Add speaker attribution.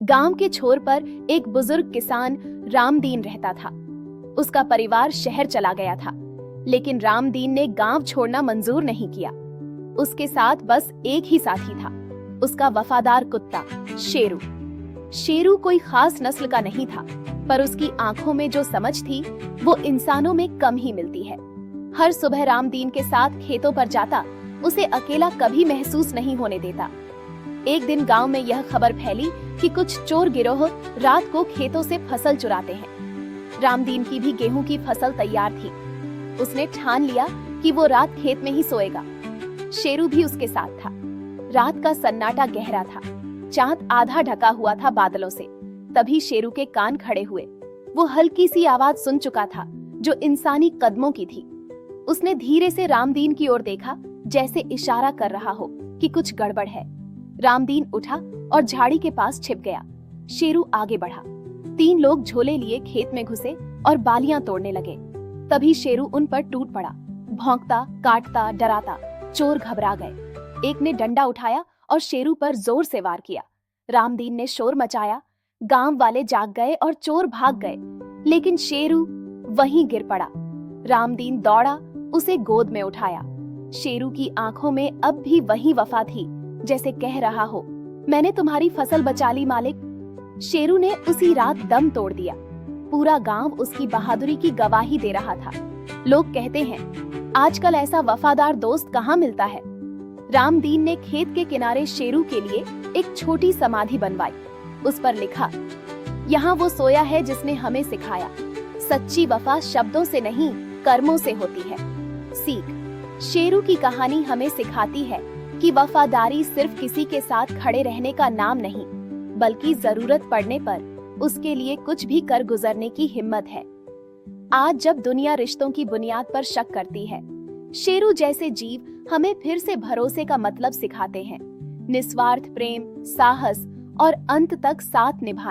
Speaker 1: गांव के छोर पर एक बुजुर्ग किसान रामदीन रहता था। उसका परिवार शहर चला गया था, लेकिन रामदीन ने गांव छोड़ना मंजूर नहीं किया। उसके साथ बस एक ही साथी था, उसका वफादार कुत्ता शेरू। शेरू कोई खास नस्ल का नहीं था, पर उसकी आंखों में जो समझ थी वो इंसानों में कम ही मिलती है। हर सुबह रामदीन के साथ खेतों पर जाता, उसे अकेला कभी महसूस नहीं होने देता। एक दिन गांव में यह खबर फैली कि कुछ चोर गिरोह रात को खेतों से फसल चुराते हैं। रामदीन की भी गेहूं की फसल तैयार थी। उसने ठान लिया कि वो रात खेत में ही सोएगा। शेरू भी उसके साथ था। रात का सन्नाटा गहरा था, चांद आधा ढका हुआ था बादलों से। तभी शेरू के कान खड़े हुए। वो हल्की सी आवाज सुन चुका था, जो इंसानी कदमों की थी। उसने धीरे से रामदीन की ओर देखा, जैसे इशारा कर रहा हो कि कुछ गड़बड़ है। रामदीन उठा और झाड़ी के पास छिप गया। शेरू आगे बढ़ा। 3 लोग झोले लिए खेत में घुसे और बालियां तोड़ने लगे। तभी शेरू उन पर टूट पड़ा, भौंकता, काटता, डराता। चोर घबरा गए। एक ने डंडा उठाया और शेरू पर जोर से वार किया। रामदीन ने शोर मचाया। गांव वाले जाग गए और चोर भाग गए, लेकिन शेरू वहीं गिर पड़ा। रामदीन दौड़ा, उसे गोद में उठाया। शेरू की आंखों में अब भी वही वफा थी, जैसे कह रहा हो, मैंने तुम्हारी फसल बचा ली मालिक। शेरू ने उसी रात दम तोड़ दिया। पूरा गांव उसकी बहादुरी की गवाही दे रहा था। लोग कहते हैं, आजकल ऐसा वफादार दोस्त कहाँ मिलता है। रामदीन ने खेत के किनारे शेरू के लिए एक छोटी समाधि बनवाई। उस पर लिखा, यहाँ वो सोया है जिसने हमें सिखाया, सच्ची वफा शब्दों से नहीं कर्मों से होती है। सीख, शेरू की कहानी हमें सिखाती है कि वफादारी सिर्फ किसी के साथ खड़े रहने का नाम नहीं, बल्कि जरूरत पड़ने पर उसके लिए कुछ भी कर गुजरने की हिम्मत है। आज जब दुनिया रिश्तों की बुनियाद पर शक करती है, शेरू जैसे जीव हमें फिर से भरोसे का मतलब सिखाते हैं। निस्वार्थ प्रेम, साहस और अंत तक साथ निभाना।